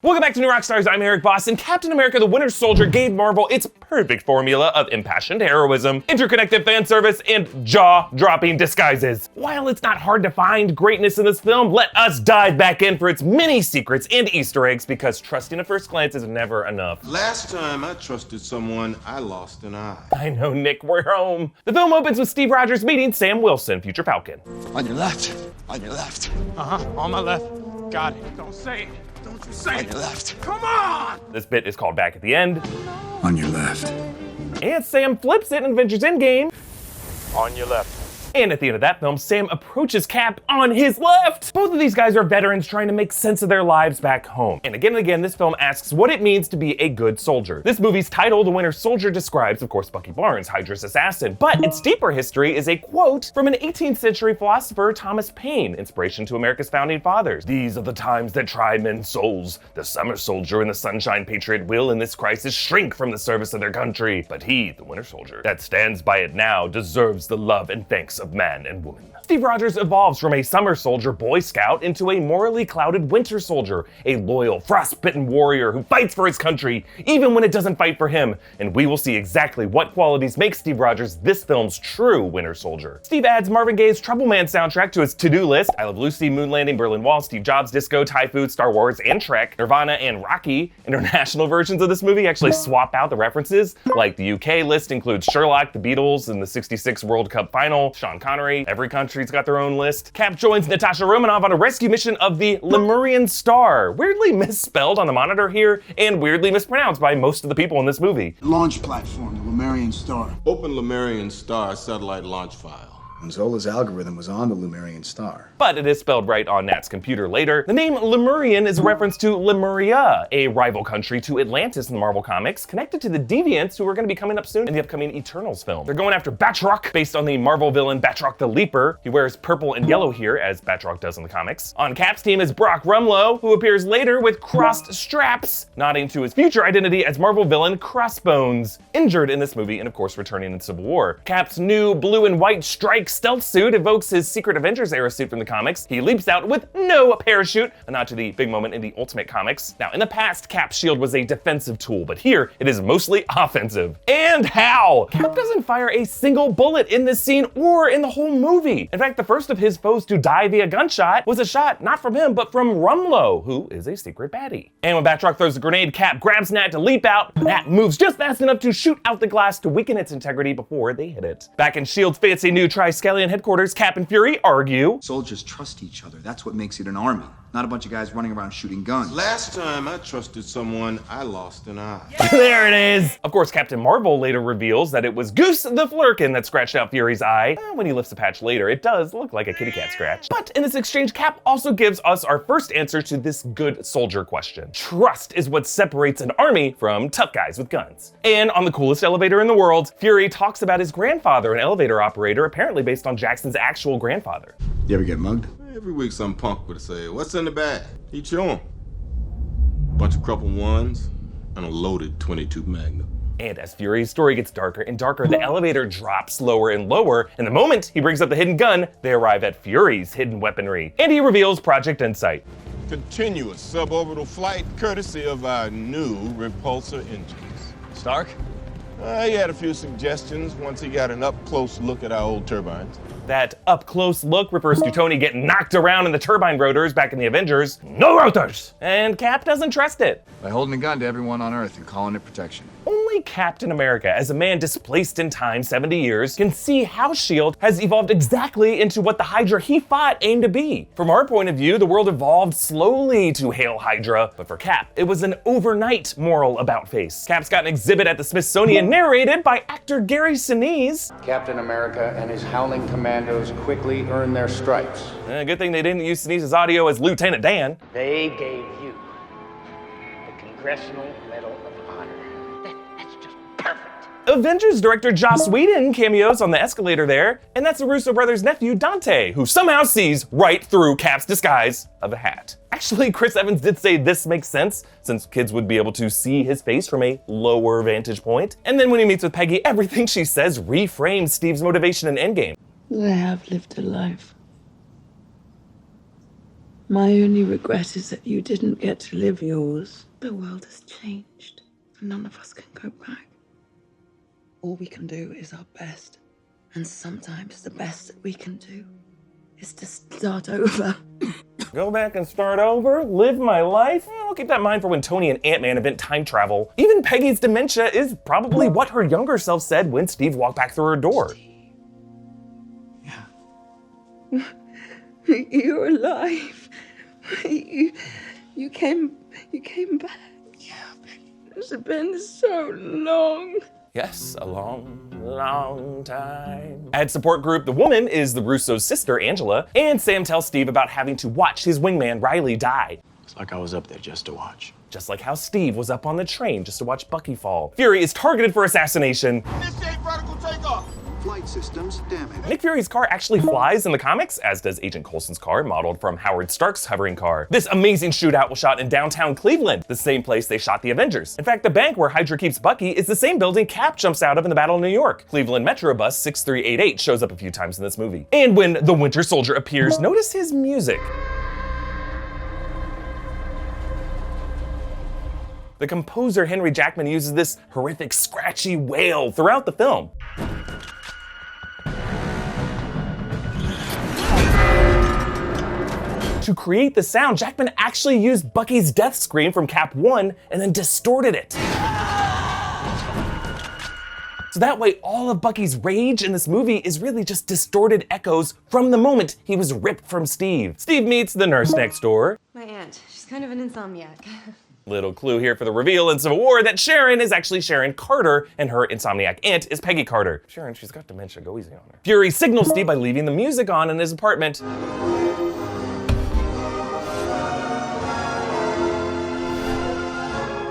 Welcome back to New Rockstars. I'm Erik Voss, and Captain America: The Winter Soldier gave Marvel its perfect formula of impassioned heroism, interconnected fan service, and jaw-dropping disguises. While it's not hard to find greatness in this film, let us dive back in for its many secrets and Easter eggs, because trusting at first glance is never enough. Last time I trusted someone, I lost an eye. I know, Nick, we're home. The film opens with Steve Rogers meeting Sam Wilson, future Falcon. On your left. On your left. On my left. Got it. Don't say it. Don't you say On it. your left. Come on! This bit is called back at the end, On your left. and Sam flips it in Avengers Endgame. On your left. And at the end of that film, Sam approaches Cap on his left. Both of these guys are veterans trying to make sense of their lives back home. And again, this film asks what it means to be a good soldier. This movie's title, The Winter Soldier, describes, of course, Bucky Barnes, Hydra's assassin. But its deeper history is a quote from an 18th century philosopher, Thomas Paine, inspiration to America's founding fathers. "These are the times that try men's souls. The summer soldier and the sunshine patriot will, in this crisis, shrink from the service of their country. But he, the winter soldier, that stands by it now, deserves the love and thanks of man and woman." Steve Rogers evolves from a summer soldier Boy Scout into a morally clouded winter soldier, a loyal, frostbitten warrior who fights for his country, even when it doesn't fight for him. And we will see exactly what qualities make Steve Rogers this film's true winter soldier. Steve adds Marvin Gaye's Trouble Man soundtrack to his to-do list. I Love Lucy, Moon Landing, Berlin Wall, Steve Jobs, Disco, Thai Food, Star Wars, and Trek, Nirvana, and Rocky. International versions of this movie actually swap out the references, like the UK list includes Sherlock, the Beatles, and the '66 World Cup final, Sean Connery. Every country's got their own list. Cap joins Natasha Romanoff on a rescue mission of the Lemurian Star, weirdly misspelled on the monitor here, and weirdly mispronounced by most of the people in this movie. Launch platform, the Lemurian Star. Open Lemurian Star satellite launch file. Gonzalez's algorithm was on the Lemurian Star. But it is spelled right on Nat's computer later. The name Lemurian is a reference to Lemuria, a rival country to Atlantis in the Marvel Comics, connected to the Deviants, who are going to be coming up soon in the upcoming Eternals film. They're going after Batroc, based on the Marvel villain Batroc the Leaper. He wears purple and yellow here, as Batroc does in the comics. On Cap's team is Brock Rumlow, who appears later with crossed straps, nodding to his future identity as Marvel villain Crossbones, injured in this movie and of course returning in Civil War. Cap's new blue and white strike stealth suit evokes his Secret Avengers era suit from the comics. He leaps out with no parachute, a nod to the big moment in the Ultimate comics. Now, in the past, Cap's shield was a defensive tool, but here it is mostly offensive. And how? Cap doesn't fire a single bullet in this scene or in the whole movie. In fact, the first of his foes to die via gunshot was a shot not from him, but from Rumlow, who is a secret baddie. And when Batroc throws a grenade, Cap grabs Nat to leap out. Nat moves just fast enough to shoot out the glass to weaken its integrity before they hit it. Back in S.H.I.E.L.'s fancy new Triskelion headquarters, Cap and Fury argue. Soldiers trust each other. That's what makes it an army. Not a bunch of guys running around shooting guns. Last time I trusted someone, I lost an eye. There it is! Of course, Captain Marvel later reveals that it was Goose the Flurkin that scratched out Fury's eye. When he lifts the patch later, it does look like a kitty cat scratch. But in this exchange, Cap also gives us our first answer to this good soldier question. Trust is what separates an army from tough guys with guns. And on the coolest elevator in the world, Fury talks about his grandfather, an elevator operator, apparently based on Jackson's actual grandfather. You ever get mugged? Every week some punk would say, "What's in the bag?" He'd show him. Bunch of crumpled ones and a loaded .22 Magnum. And as Fury's story gets darker and darker, the elevator drops lower and lower, and the moment he brings up the hidden gun, they arrive at Fury's hidden weaponry. And he reveals Project Insight. Continuous suborbital flight courtesy of our new repulsor engines. Stark? He had a few suggestions once he got an up-close look at our old turbines. That up-close look refers to Tony getting knocked around in the turbine rotors back in the Avengers. No rotors! And Cap doesn't trust it. By holding a gun to everyone on Earth and calling it protection. Only Captain America, as a man displaced in time 70 years, can see how S.H.I.E.L.D. has evolved exactly into what the Hydra he fought aimed to be. From our point of view, the world evolved slowly to hail Hydra, but for Cap, it was an overnight moral about-face. Cap's got an exhibit at the Smithsonian narrated by actor Gary Sinise. Captain America and his howling commandos quickly earned their stripes. Good thing they didn't use Sinise's audio as Lieutenant Dan. They gave you the Congressional Medal of Honor. That's just perfect. Avengers director Joss Whedon cameos on the escalator there, and that's the Russo brothers' nephew Dante, who somehow sees right through Cap's disguise of a hat. Actually, Chris Evans did say this makes sense, since kids would be able to see his face from a lower vantage point. And then when he meets with Peggy, everything she says reframes Steve's motivation in Endgame. I have lived a life My only regret is that you didn't get to live yours. The world has changed, and none of us can go back. All we can do is our best. And sometimes the best that we can do is to start over. Go back and start over? Live my life? I'll keep that in mind for when Tony and Ant-Man invent time travel. Even Peggy's dementia is probably what her younger self said when Steve walked back through her door. Yeah. You're alive. You came back. Yeah, baby. It's been so long. Yes, a long, long time. Ad support group The Woman is the Russo's sister, Angela, and Sam tells Steve about having to watch his wingman, Riley, die. It's like I was up there just to watch. Just like how Steve was up on the train just to watch Bucky fall. Fury is targeted for assassination. Initiate vertical takeoff. Flight systems damaged. Nick Fury's car actually flies in the comics, as does Agent Coulson's car, modeled from Howard Stark's hovering car. This amazing shootout was shot in downtown Cleveland, the same place they shot the Avengers. In fact, the bank where Hydra keeps Bucky is the same building Cap jumps out of in the Battle of New York. Cleveland Metro Bus 6388 shows up a few times in this movie. And when the Winter Soldier appears, notice his music. The composer Henry Jackman uses this horrific scratchy wail throughout the film. To create the sound, Jackman actually used Bucky's death scream from Cap 1 and then distorted it. So that way, all of Bucky's rage in this movie is really just distorted echoes from the moment he was ripped from Steve. Steve meets the nurse next door. My aunt, she's kind of an insomniac. Little clue here for the reveal in Civil War that Sharon is actually Sharon Carter and her insomniac aunt is Peggy Carter. Sharon, she's got dementia, go easy on her. Fury signals Steve by leaving the music on in his apartment.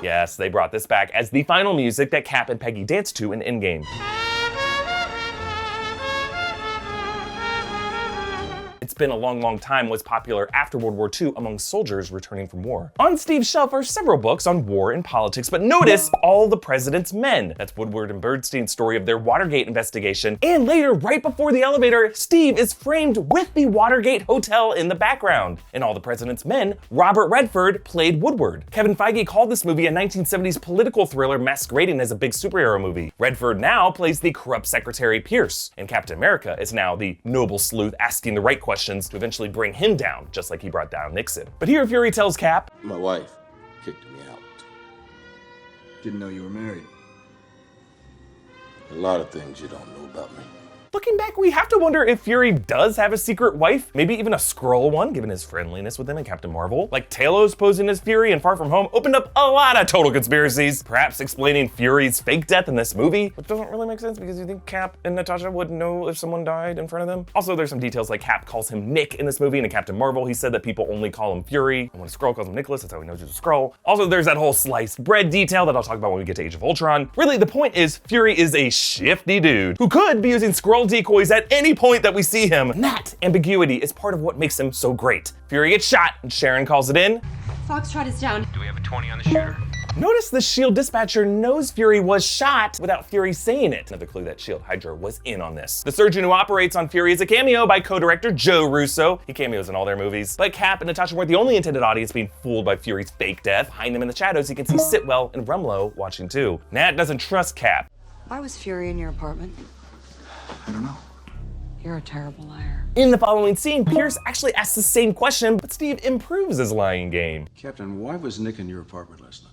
Yes, they brought this back as the final music that Cap and Peggy danced to in Endgame. It's Been a Long, Long Time was popular after World War II among soldiers returning from war. On Steve's shelf are several books on war and politics, but notice All the President's Men. That's Woodward and Bernstein's story of their Watergate investigation. And later, right before the elevator, Steve is framed with the Watergate Hotel in the background. In All the President's Men, Robert Redford played Woodward. Kevin Feige called this movie a 1970s political thriller masquerading as a big superhero movie. Redford now plays the corrupt Secretary Pierce, and Captain America is now the noble sleuth asking the right questions to eventually bring him down, just like he brought down Nixon. But here Fury tells Cap, My wife kicked me out. Didn't know you were married. A lot of things you don't know about me. looking back, we have to wonder if Fury does have a secret wife, maybe even a Skrull one, given his friendliness with him in Captain Marvel. Like Talos posing as Fury in Far From Home opened up a lot of total conspiracies, perhaps explaining Fury's fake death in this movie, which doesn't really make sense because you think Cap and Natasha would know if someone died in front of them. Also, there's some details like Cap calls him Nick in this movie, and in Captain Marvel, he said that people only call him Fury, and when a Skrull calls him Nicholas, that's how he knows he's a Skrull. Also, there's that whole sliced bread detail that I'll talk about when we get to Age of Ultron. Really, the point is, Fury is a shifty dude who could be using Skrull decoys at any point that we see him. And that ambiguity is part of what makes him so great. Fury gets shot, and Sharon calls it in. Foxtrot is down. Do we have a 20 on the shooter? Notice the S.H.I.E.L.D. dispatcher knows Fury was shot without Fury saying it. Another clue that S.H.I.E.L.D. HYDRA was in on this. The surgeon who operates on Fury is a cameo by co-director Joe Russo. He cameos in all their movies. But Cap and Natasha weren't the only intended audience being fooled by Fury's fake death. Behind them in the shadows, you can see Sitwell and Rumlow watching too. Nat doesn't trust Cap. Why was Fury in your apartment? I don't know. You're a terrible liar. In the following scene, Pierce actually asks the same question, but Steve improves his lying game. Captain, why was Nick in your apartment last night?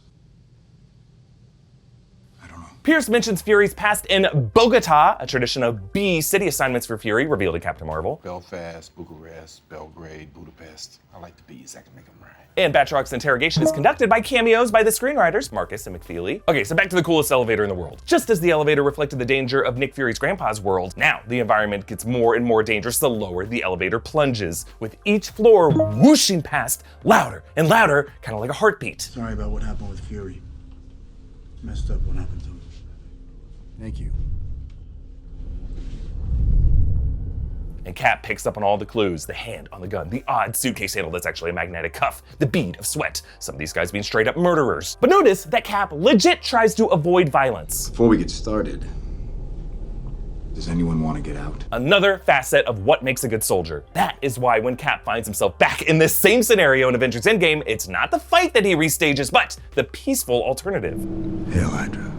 Pierce mentions Fury's past in Bogota, a tradition of B city assignments for Fury revealed in Captain Marvel. Belfast, Bucharest, Belgrade, Budapest. I like the B's, I can make them rhyme. And Batroc's interrogation is conducted by cameos by the screenwriters, Marcus and McFeely. Okay, so back to the coolest elevator in the world. Just as the elevator reflected the danger of Nick Fury's grandpa's world, now the environment gets more and more dangerous the lower the elevator plunges, with each floor whooshing past louder and louder, kind of like a heartbeat. Sorry about what happened with Fury. Messed up what happened to him. Thank you. And Cap picks up on all the clues, the hand on the gun, the odd suitcase handle that's actually a magnetic cuff, the bead of sweat, some of these guys being straight up murderers. But notice that Cap legit tries to avoid violence. Before we get started, Does anyone want to get out? Another facet of what makes a good soldier. That is why when Cap finds himself back in this same scenario in Avengers Endgame, it's not the fight that he restages, but the peaceful alternative. Hail Hydra.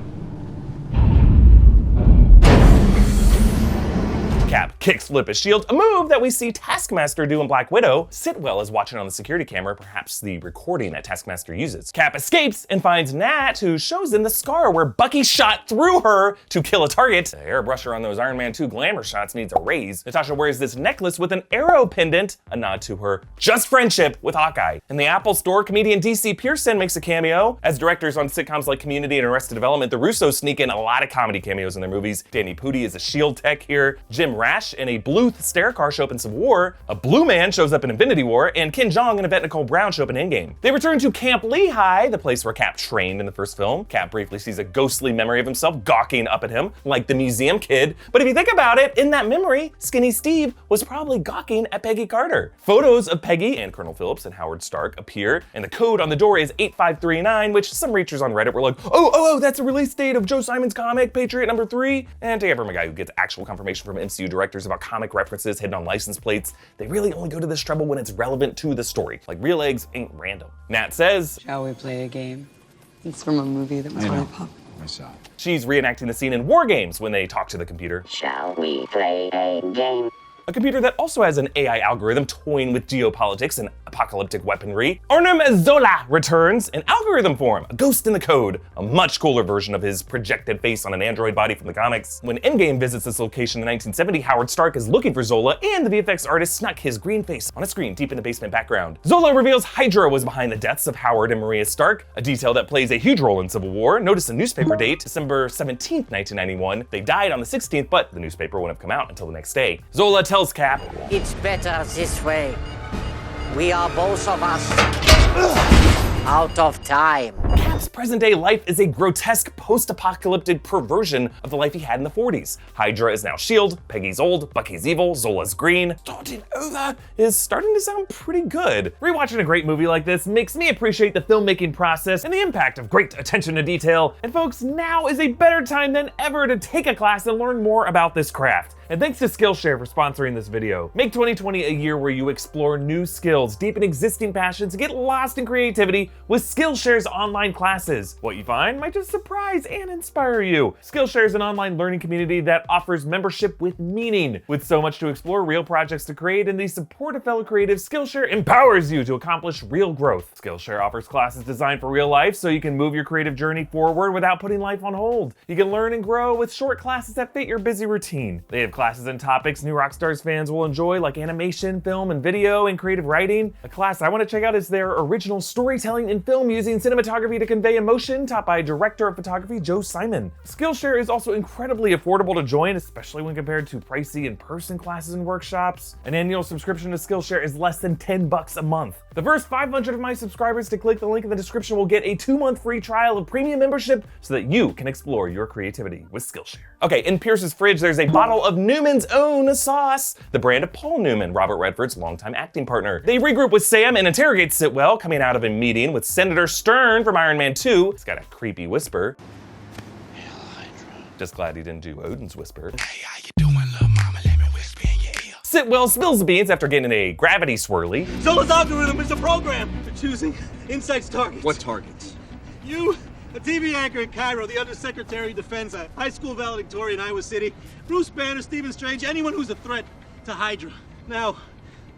Cap kicks flip his shield, a move that we see Taskmaster do in Black Widow. Sitwell is watching on the security camera, perhaps the recording that Taskmaster uses. Cap escapes and finds Nat, who shows him the scar where Bucky shot through her to kill a target. The airbrusher on those Iron Man 2 glamour shots needs a raise. Natasha wears this necklace with an arrow pendant, a nod to her just friendship with Hawkeye. In the Apple Store, comedian DC Pearson makes a cameo. As directors on sitcoms like Community and Arrested Development, the Russos sneak in a lot of comedy cameos in their movies. Danny Pudi is a SHIELD tech here. Jim Rash in a Bluth stair car show up in Civil War, a Blue Man shows up in Infinity War, and Ken Jeong and Yvette Nicole Brown show up in Endgame. They return to Camp Lehigh, the place where Cap trained in the first film. Cap briefly sees a ghostly memory of himself gawking up at him, like the museum kid. But if you think about it, in that memory, Skinny Steve was probably gawking at Peggy Carter. Photos of Peggy and Colonel Phillips and Howard Stark appear, and the code on the door is 8539, which some reachers on Reddit were like, oh, that's the release date of Joe Simon's comic, Patriot #3. And to hear from a guy who gets actual confirmation from MCU directors about comic references hidden on license plates, they really only go to this trouble when it's relevant to the story. Like, real eggs ain't random. Nat says, Shall we play a game? It's from a movie that was really popular. I saw it. She's reenacting the scene in WARGAMES when they talk to the computer. Shall we play a game? A computer that also has an AI algorithm toying with geopolitics and apocalyptic weaponry. Arnim Zola returns in algorithm form, a ghost in the code, a much cooler version of his projected face on an android body from the comics. When Endgame visits this location in 1970, Howard Stark is looking for Zola, and the VFX artist snuck his green face on a screen deep in the basement background. Zola reveals HYDRA was behind the deaths of Howard and Maria Stark, a detail that plays a huge role in Civil War. Notice the newspaper date, December 17th, 1991. They died on the 16th, but the newspaper wouldn't have come out until the next day. Zola tells Cap, It's better this way. We are both of us out of time. Cap's present-day life is a grotesque post-apocalyptic perversion of the life he had in the 40s. HYDRA is now SHIELD, Peggy's old, Bucky's evil, Zola's green. Starting over is starting to sound pretty good. Rewatching a great movie like this makes me appreciate the filmmaking process and the impact of great attention to detail. And folks, now is a better time than ever to take a class and learn more about this craft. And thanks to Skillshare for sponsoring this video. Make 2020 a year where you explore new skills, deepen existing passions, and get lost in creativity with Skillshare's online classes. What you find might just surprise and inspire you. Skillshare is an online learning community that offers membership with meaning. With so much to explore, real projects to create, and the support of fellow creatives, Skillshare empowers you to accomplish real growth. Skillshare offers classes designed for real life so you can move your creative journey forward without putting life on hold. You can learn and grow with short classes that fit your busy routine. They have classes and topics new Rockstars fans will enjoy, like animation, film, and video, and creative writing. A class I want to check out is their original storytelling in film using cinematography to convey emotion, taught by director of photography Joe Simon. Skillshare is also incredibly affordable to join, especially when compared to pricey in-person classes and workshops. An annual subscription to Skillshare is less than $10 a month. The first 500 of my subscribers to click the link in the description will get a 2-month free trial of premium membership so that you can explore your creativity with Skillshare. Okay, in Pierce's fridge, there's a bottle of Newman's Own sauce, the brand of Paul Newman, Robert Redford's longtime acting partner. They regroup with Sam and interrogate Sitwell, coming out of a meeting with Senator Stern from Iron Man 2. It's got a creepy whisper. Hail Hydra. Just glad he didn't do Odin's whisper. Hey, how you doing, little mama? Let me whisper in your ear. Sitwell spills the beans after getting a gravity swirly. Zola's algorithm is a program for choosing insights targets. What targets? You, a TV anchor in Cairo, the Undersecretary of Defense, a high school valedictorian in Iowa City, Bruce Banner, Stephen Strange, anyone who's a threat to HYDRA. Now,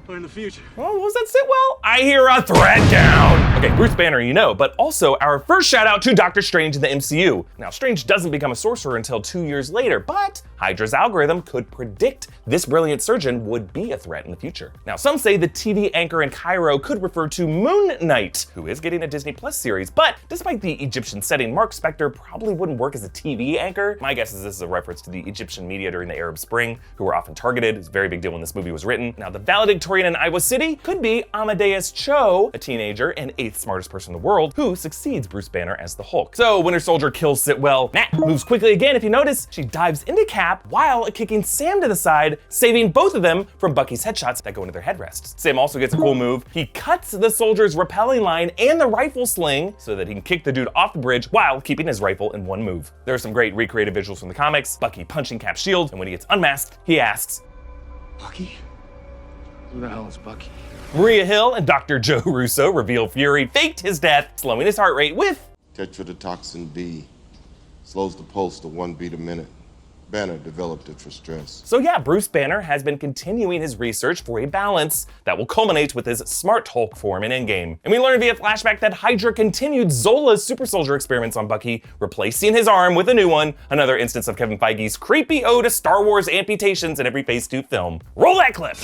or in the future. Oh, what was that, Sitwell? I hear a threat down. Okay, Bruce Banner, you know, but also our first shout out to Doctor Strange in the MCU. Now, Strange doesn't become a sorcerer until 2 years later, but HYDRA's algorithm could predict this brilliant surgeon would be a threat in the future. Now, some say the TV anchor in Cairo could refer to Moon Knight, who is getting a Disney Plus series, but despite the Egyptian setting, Mark Spector probably wouldn't work as a TV anchor. My guess is this is a reference to the Egyptian media during the Arab Spring, who were often targeted. It's a very big deal when this movie was written. Now, the valedictorian in Iowa City could be Amadeus Cho, a teenager and 8th 8th smartest person in the world, who succeeds Bruce Banner as the Hulk. So Winter Soldier kills Sitwell. Nat moves quickly again. If you notice, she dives into Cap while kicking Sam to the side, saving both of them from Bucky's headshots that go into their headrests. Sam also gets a cool move. He cuts the soldier's rappelling line and the rifle sling so that he can kick the dude off the bridge while keeping his rifle in one move. There are some great recreated visuals from the comics, Bucky punching Cap's shield, and when he gets unmasked, he asks, Bucky? Who the hell is Bucky? Maria Hill and Dr. Joe Russo reveal Fury faked his death, slowing his heart rate with Tetrodotoxin B. Slows the pulse to 1 beat a minute. Banner developed it for stress. So yeah, Bruce Banner has been continuing his research for a balance that will culminate with his smart Hulk form in Endgame. And we learn via flashback that HYDRA continued Zola's super soldier experiments on Bucky, replacing his arm with a new one, another instance of Kevin Feige's creepy ode to Star Wars amputations in every Phase 2 film. Roll that clip!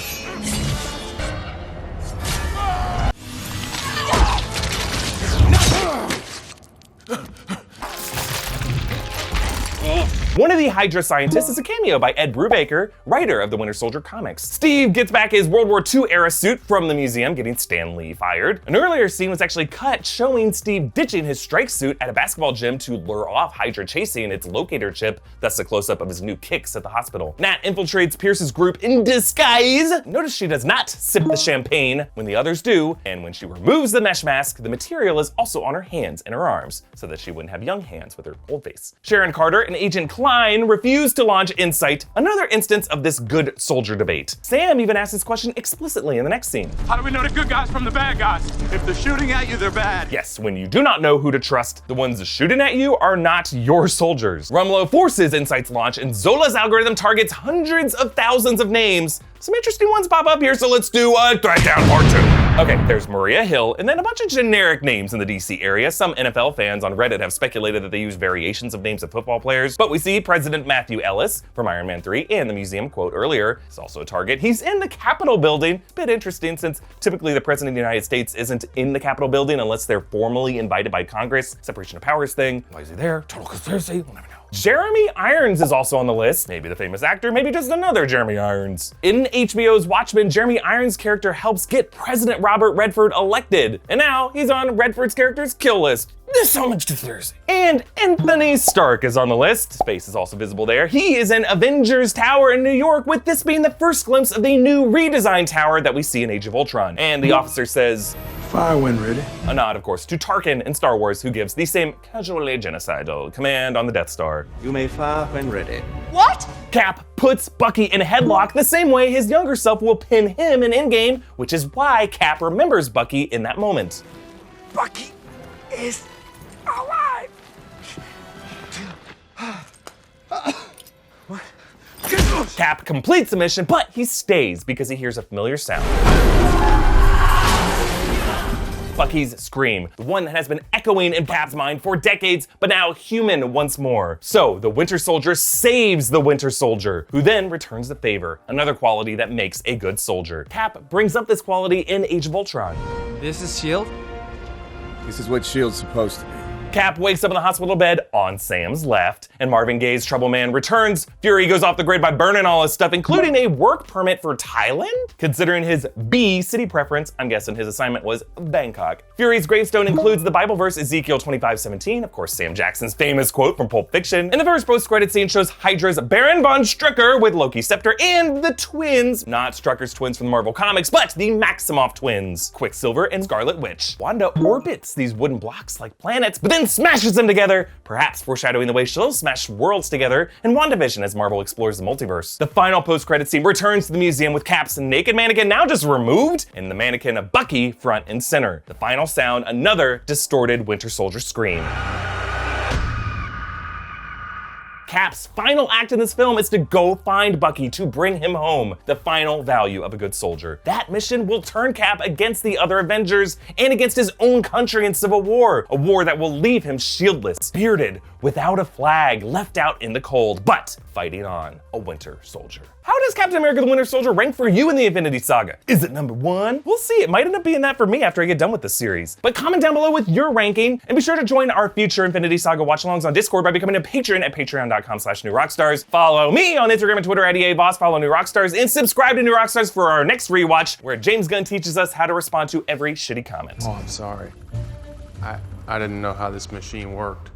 One of the HYDRA scientists is a cameo by Ed Brubaker, writer of the Winter Soldier comics. Steve gets back his World War II era suit from the museum, getting Stan Lee fired. An earlier scene was actually cut showing Steve ditching his strike suit at a basketball gym to lure off HYDRA chasing its locator chip, thus a close-up of his new kicks at the hospital. Nat infiltrates Pierce's group in disguise. Notice she does not sip the champagne when the others do, and when she removes the mesh mask, the material is also on her hands and her arms, so that she wouldn't have young hands with her old face. Sharon Carter and Agent Klein refused to launch Insight, another instance of this good soldier debate. Sam even asks this question explicitly in the next scene. How do we know the good guys from the bad guys? If they're shooting at you, they're bad. Yes, when you do not know who to trust, the ones shooting at you are not your soldiers. Rumlow forces Insight's launch, and Zola's algorithm targets hundreds of thousands of names. Some interesting ones pop up here, so let's do a Threat Down Part 2. Okay, there's Maria Hill, and then a bunch of generic names in the DC area. Some NFL fans on Reddit have speculated that they use variations of names of football players, but we see President Matthew Ellis from Iron Man 3 and the museum quote earlier is also a target. He's in the Capitol building. Bit interesting since typically the President of the United States isn't in the Capitol building unless they're formally invited by Congress. Separation of powers thing. Why is he there? Total conspiracy. We'll never know. Jeremy Irons is also on the list. Maybe the famous actor, maybe just another Jeremy Irons. In HBO's Watchmen, Jeremy Irons' character helps get President Robert Redford elected. And now he's on Redford's character's kill list. There's so much conspiracy. And Anthony Stark is on the list. His face is also visible there. He is in Avengers Tower in New York, with this being the first glimpse of the new redesigned tower that we see in Age of Ultron. And the officer says, Fire when ready. A nod, of course, to Tarkin in Star Wars, who gives the same casually genocidal command on the Death Star. You may fire when ready. What? Cap puts Bucky in a headlock the same way his younger self will pin him in Endgame, which is why Cap remembers Bucky in that moment. Bucky is alive. Cap completes the mission, but he stays because he hears a familiar sound. Bucky's scream, the one that has been echoing in Cap's mind for decades, but now human once more. So the Winter Soldier saves the Winter Soldier, who then returns the favor, another quality that makes a good soldier. Cap brings up this quality in Age of Ultron. This is S.H.I.E.L.D.? This is what S.H.I.E.L.D.'s supposed to be. Cap wakes up in the hospital bed on Sam's left, and Marvin Gaye's Trouble Man returns. Fury goes off the grid by burning all his stuff, including a work permit for Thailand? Considering his B city preference, I'm guessing his assignment was Bangkok. Fury's gravestone includes the Bible verse Ezekiel 25:17, of course Sam Jackson's famous quote from Pulp Fiction, and the first post-credit scene shows HYDRA's Baron von Strucker with Loki's scepter and the twins, not Strucker's twins from the Marvel Comics, but the Maximoff twins, Quicksilver and Scarlet Witch. Wanda orbits these wooden blocks like planets, but then smashes them together, perhaps foreshadowing the way she'll smash worlds together in WandaVision as Marvel explores the multiverse. The final post-credit scene returns to the museum with Cap's naked mannequin now just removed, and the mannequin of Bucky front and center. The final sound, another distorted Winter Soldier scream. Cap's final act in this film is to go find Bucky to bring him home, the final value of a good soldier. That mission will turn Cap against the other Avengers and against his own country in Civil War, a war that will leave him shieldless, bearded, without a flag, left out in the cold. But fighting on a Winter Soldier. How does Captain America the Winter Soldier rank for you in the Infinity Saga? Is it number 1? We'll see, it might end up being that for me after I get done with this series. But comment down below with your ranking, and be sure to join our future Infinity Saga watch-alongs on Discord by becoming a patron at patreon.com/newrockstars. Follow me on Instagram and Twitter at Erik Voss, follow New Rockstars, and subscribe to New Rockstars for our next rewatch, where James Gunn teaches us how to respond to every shitty comment. Oh, I'm sorry. I didn't know how this machine worked.